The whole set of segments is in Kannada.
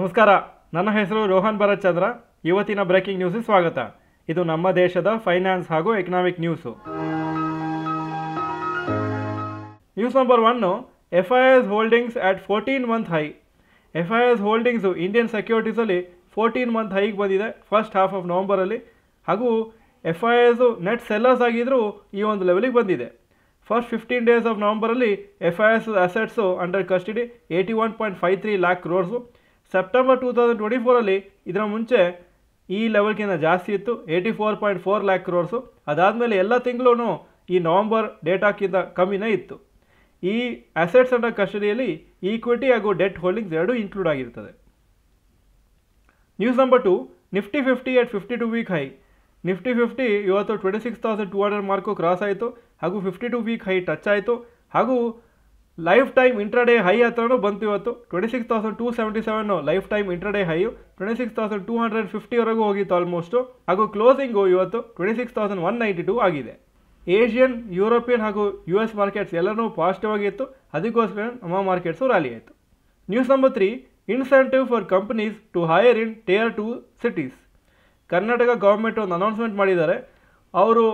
ನಮಸ್ಕಾರ, ನನ್ನ ಹೆಸರು ರೋಹನ್ ಭರತ್ ಚಂದ್ರ. ಇವತ್ತಿನ ಬ್ರೇಕಿಂಗ್ ನ್ಯೂಸ್ಗೆ ಸ್ವಾಗತ. ಇದು ನಮ್ಮ ದೇಶದ ಫೈನಾನ್ಸ್ ಹಾಗೂ economic news. News number 1, FIS holdings at 14 month high. FIS holdings Indian ಸೆಕ್ಯೂರಿಟೀಸಲ್ಲಿ 14 ಮಂತ್ ಹೈಗೆ ಬಂದಿದೆ ಫಸ್ಟ್ ಹಾಫ್ ಆಫ್ ನವಂಬರಲ್ಲಿ. ಹಾಗೂ FIS ನೆಟ್ ಸೆಲ್ಲರ್ಸ್ ಆಗಿದ್ದರೂ ಈ ಒಂದು ಲೆವೆಲಿಗೆ ಬಂದಿದೆ. ಫಸ್ಟ್ 15 ಡೇಸ್ ಆಫ್ ನವಂಬರಲ್ಲಿ FIS assets under custody 81.53 lakh crores. September 2024 ಇದರ ಮುಂಚೆ ಈ ಲೆವೆಲ್ಗಿಂತ ಜಾಸ್ತಿ ಇತ್ತು, 84.4 ಲ್ಯಾಕ್ ಕ್ರೋರ್ಸು. ಅದಾದಮೇಲೆ ಎಲ್ಲ ತಿಂಗಳೂ ಈ ನವಂಬರ್ ಡೇಟಾಕ್ಕಿಂತ ಕಮ್ಮಿನೇ ಇತ್ತು. ಈ ಅಸೆಟ್ಸ್ ಅಂಡರ್ ಕಸ್ಟಡಿಯಲ್ಲಿ ಈಕ್ವಿಟಿ ಹಾಗೂ ಡೆಟ್ ಹೋಲ್ಡಿಂಗ್ಸ್ ಎರಡೂ ಇನ್ಕ್ಲೂಡ್ ಆಗಿರ್ತದೆ. News number 2, Nifty 50 at 52 week high. Nifty 50 ಇವತ್ತು 26,200 ಮಾರ್ಕು ಕ್ರಾಸ್ ಆಯಿತು ಹಾಗೂ 52 ವೀಕ್ ಹೈ ಟಚ್ ಆಯಿತು. ಹಾಗೂ ಲೈಫ್ ಟೈಮ್ ಇಂಟ್ರಾಡೇ ಹೈ ಹತ್ರನೂ ಬಂತು. ಇವತ್ತು 26,277 ಲೈಫ್ ಟೈಮ್ ಇಂಟ್ರಾಡೇ ಹೈಯು 26,250ವರೆಗೂ ಹೋಗಿತ್ತು ಆಲ್ಮೋಸ್ಟು. ಹಾಗೂ ಕ್ಲೋಸಿಂಗು ಇವತ್ತು 26,192 ಆಗಿದೆ. ಏಷ್ಯನ್, ಯುರೋಪಿಯನ್ ಹಾಗೂ US ಮಾರ್ಕೆಟ್ಸ್ ಎಲ್ಲನೂ ಪಾಸಿಟಿವ್ ಆಗಿತ್ತು. ಅದಕ್ಕೋಸ್ಕರ ನಮ್ಮ ಮಾರ್ಕೆಟ್ಸು ರ್ಯಾಲಿ ಆಯಿತು. News number 3, incentive for companies to hire in Tier 2 cities. Karnataka government ಒಂದು ಅನೌನ್ಸ್ಮೆಂಟ್ ಮಾಡಿದ್ದಾರೆ. ಅವರು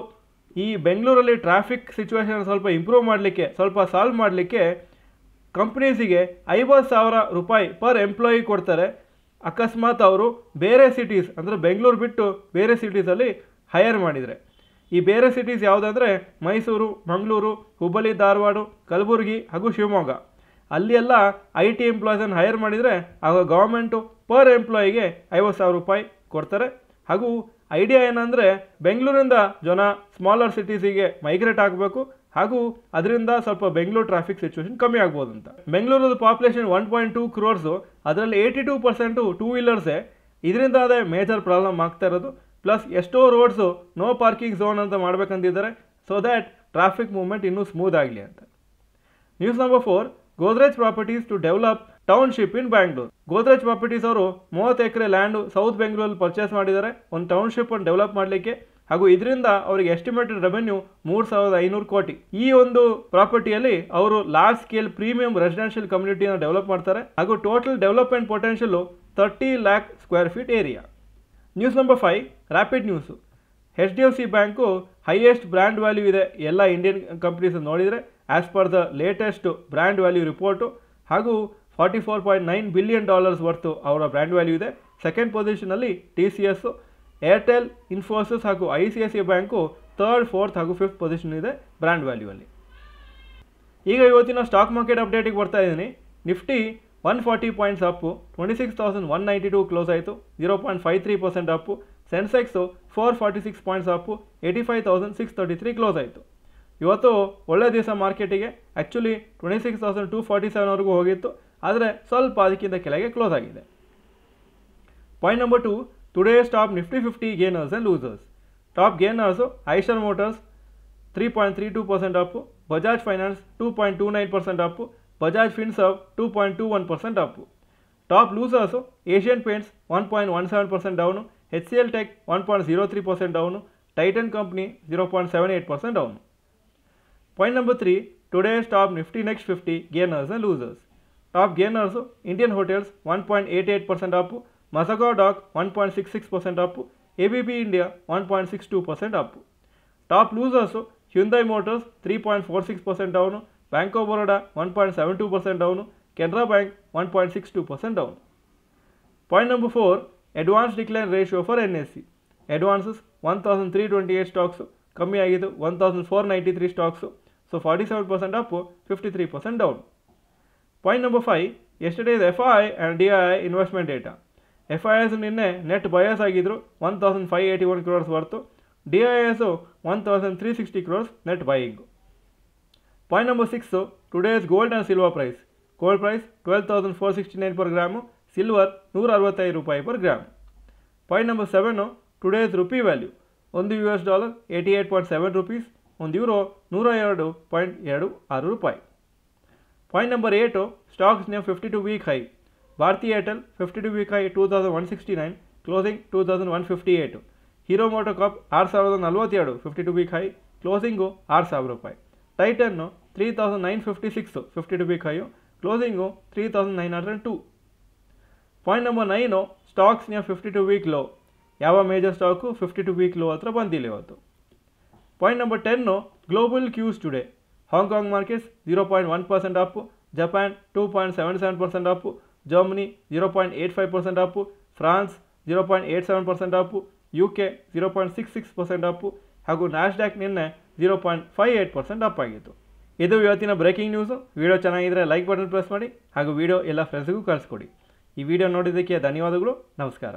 ಈ ಬೆಂಗಳೂರಲ್ಲಿ ಟ್ರಾಫಿಕ್ ಸಿಚುವೇಶನ್ ಸ್ವಲ್ಪ ಇಂಪ್ರೂವ್ ಮಾಡಲಿಕ್ಕೆ, ಸ್ವಲ್ಪ ಸಾಲ್ವ್ ಮಾಡಲಿಕ್ಕೆ ಕಂಪ್ನೀಸಿಗೆ 50,000 ರೂಪಾಯಿ ಪರ್ ಎಂಪ್ಲಾಯಿ ಕೊಡ್ತಾರೆ. ಅಕಸ್ಮಾತ್ ಅವರು ಬೇರೆ ಸಿಟೀಸ್ ಅಂದರೆ ಬೆಂಗಳೂರು ಬಿಟ್ಟು ಬೇರೆ ಸಿಟೀಸಲ್ಲಿ ಹೈಯರ್ ಮಾಡಿದರೆ. ಈ ಬೇರೆ ಸಿಟೀಸ್ ಯಾವುದಂದರೆ ಮೈಸೂರು, ಮಂಗಳೂರು, ಹುಬ್ಬಳ್ಳಿ, ಧಾರವಾಡ, ಕಲಬುರಗಿ ಹಾಗೂ ಶಿವಮೊಗ್ಗ. ಅಲ್ಲಿ ಎಲ್ಲ IT ಎಂಪ್ಲಾಯೀಸನ್ನು ಹೈಯರ್ ಮಾಡಿದರೆ ಆಗ ಗೌರ್ಮೆಂಟು ಪರ್ ಎಂಪ್ಲಾಯಿಗೆ 50,000 ರೂಪಾಯಿ ಕೊಡ್ತಾರೆ. ಹಾಗೂ ಐಡಿಯಾ ಏನಂದರೆ ಬೆಂಗಳೂರಿಂದ ಜನ ಸ್ಮಾಲರ್ ಸಿಟೀಸಿಗೆ ಮೈಗ್ರೇಟ್ ಆಗಬೇಕು ಹಾಗೂ ಅದರಿಂದ ಸ್ವಲ್ಪ ಬೆಂಗಳೂರು ಟ್ರಾಫಿಕ್ ಸಿಚುವೇಶನ್ ಕಮ್ಮಿ ಆಗ್ಬೋದು ಅಂತ. ಬೆಂಗಳೂರದ ಪಾಪ್ಯುಲೇಷನ್ 1.2 ಕ್ರೋರ್ಸು, ಅದರಲ್ಲಿ 82% ಟೂ ವೀಲರ್ಸೇ. ಇದರಿಂದ ಅದೇ ಮೇಜರ್ ಪ್ರಾಬ್ಲಮ್ ಆಗ್ತಾ ಇರೋದು. ಪ್ಲಸ್ ಎಷ್ಟೋ ರೋಡ್ಸು ನೋ ಪಾರ್ಕಿಂಗ್ ಝೋನ್ ಅಂತ ಮಾಡಬೇಕಂತಿದ್ದಾರೆ, ಸೊ ದ್ಯಾಟ್ ಟ್ರಾಫಿಕ್ ಮೂವ್ಮೆಂಟ್ ಇನ್ನೂ ಸ್ಮೂತ್ ಆಗಲಿ ಅಂತ. News number 4, Godrej properties to develop township in Bangalore. Godrej properties ಅವರು 30 ಎಕರೆ ಲ್ಯಾಂಡು ಸೌತ್ ಬೆಂಗಳೂರಲ್ಲಿ ಪರ್ಚೇಸ್ ಮಾಡಿದ್ದಾರೆ ಒಂದು ಟೌನ್ಶಿಪ್ಪನ್ನು ಡೆವಲಪ್ ಮಾಡಲಿಕ್ಕೆ. ಹಾಗೂ ಇದರಿಂದ ಅವರಿಗೆ ಎಸ್ಟಿಮೇಟೆಡ್ ರೆವೆನ್ಯೂ 3,500 ಕೋಟಿ. ಈ ಒಂದು ಪ್ರಾಪರ್ಟಿಯಲ್ಲಿ ಅವರು ಲಾರ್ಜ್ ಸ್ಕೇಲ್ ಪ್ರೀಮಿಯಂ ರೆಸಿಡೆನ್ಷಿಯಲ್ ಕಮ್ಯುನಿಟಿನ ಡೆವಲಪ್ ಮಾಡ್ತಾರೆ. ಹಾಗೂ total development potential 30 lakh square feet area. News number 5, rapid news. HDFC bank highest brand value ಇದೆ ಎಲ್ಲ ಇಂಡಿಯನ್ ಕಂಪ್ನೀಸ್ ನೋಡಿದರೆ as per the latest brand value report. ಹಾಗೂ $44.9 ಬಿಲಿಯನ್ ವರ್ತು ಅವರ ಬ್ರ್ಯಾಂಡ್ ವ್ಯಾಲ್ಯೂ ಇದೆ. ಸೆಕೆಂಡ್ ಪೊಸಿಷನಲ್ಲಿ TCS, ಏರ್ಟೆಲ್, ಇನ್ಫೋಸಿಸ್ ಹಾಗೂ ICICI ಬ್ಯಾಂಕು 3rd, 4th ಹಾಗೂ 5th ಪೊಸಿಷನ್ ಇದೆ ಬ್ರ್ಯಾಂಡ್ ವ್ಯಾಲ್ಯೂಯಲ್ಲಿ. ಈಗ ಇವತ್ತಿನ ಸ್ಟಾಕ್ ಮಾರ್ಕೆಟ್ ಅಪ್ಡೇಟಿಗೆ ಬರ್ತಾ ಇದ್ದೀನಿ. ನಿಫ್ಟಿ 140 ಪಾಯಿಂಟ್ಸ್ ಅಪ್ಪು 26,192 ಕ್ಲೋಸ್ ಆಯಿತು, 0.53% ಅಪ್ಪು. ಸೆನ್ಸೆಕ್ಸು 446 ಪಾಯಿಂಟ್ಸ್ ಅಪ್ಪು 85,633 ಕ್ಲೋಸ್ ಆಯಿತು. ಇವತ್ತು ಒಳ್ಳೆ ದಿವಸ ಮಾರ್ಕೆಟಿಗೆ. ಆ್ಯಕ್ಚುಲಿ 26,247ವರೆಗೂ ಹೋಗಿತ್ತು, ಆದರೆ ಸ್ವಲ್ಪ ಅದಕ್ಕಿಂತ ಕೆಳಗೆ ಕ್ಲೋಸ್ ಆಗಿದೆ. Point number 2, today's top Nifty 50 gainers and losers. Top gainers Eicher Motors 3.32% up, Bajaj Finance 2.29% up, Bajaj Finserv 2.21% up. Top losers Asian Paints 1.17% down, HCL Tech 1.03% down, Titan company 0.78% down. Point number 3, today's top Nifty next 50 gainers and losers. Top gainers Indian Hotels 1.88% up, Mazagon Dock 1.66% up, ABB India 1.62% up. Top losers Hyundai motors 3.46% down, bank of Baroda 1.72% down, Canara bank 1.62% down. Point number 4, advance decline ratio for NSE. Advances 1,328 stocks, ಕಮ್ಮಿ ಆಗಿದ್ದು 1,493 stocks. So 47% up, 53% down. Point number 5, yesterday's FI and DII investment data. FIS ನಿನ್ನೆ ನೆಟ್ ಬಯರ್ಸ್ ಆಗಿದ್ರು 1,581 crores worth, DIS 1,360 crores net buying. Point number 6, today's gold and silver price. Gold price 12,469 per gram, silver 165 ರೂಪಾಯಿ per gram. Point number 7, today's rupee value. $1 88.7 rupees, €1 102.26 ರೂಪಾಯಿ. Point number 8, stocks new 52 week high. Bharti Airtel 52 week high 2,169, closing 2,158. Hero MotoCorp 6,042 52 week high, closing 6,000 ರೂಪಾಯಿ. Titan 3,956 52 week high, closing 3,902. Point number 9 stocks near 52 week low. ಯಾವ ಮೇಜರ್ ಸ್ಟಾಕು 52 ವೀಕ್ ಲೋ ಹತ್ರ ಬಂದಿಲ್ಲ ಇವತ್ತು. Point number 10 global cues today. Hong Kong markets 0.1% up, Japan 2.77% up, Germany 0.85% up, France 0.87% up, UK 0.66% up ಹಾಗೂ ನ್ಯಾಸ್ಡ್ಯಾಕ್ ನಿನ್ನೆ 0.58% ಅಪ್ ಆಗಿತ್ತು. ಇದು ಇವತ್ತಿನ ಬ್ರೇಕಿಂಗ್ ನ್ಯೂಸು. ವಿಡಿಯೋ ಚೆನ್ನಾಗಿದ್ದರೆ ಲೈಕ್ ಬಟನ್ ಪ್ರೆಸ್ ಮಾಡಿ ಹಾಗೂ ವಿಡಿಯೋ ಎಲ್ಲ ಫ್ರೆಂಡ್ಸ್ಗೂ ಕಳಿಸ್ಕೊಡಿ. ಈ ವಿಡಿಯೋ ನೋಡಿದ್ದಕ್ಕೆ ಧನ್ಯವಾದಗಳು. ನಮಸ್ಕಾರ.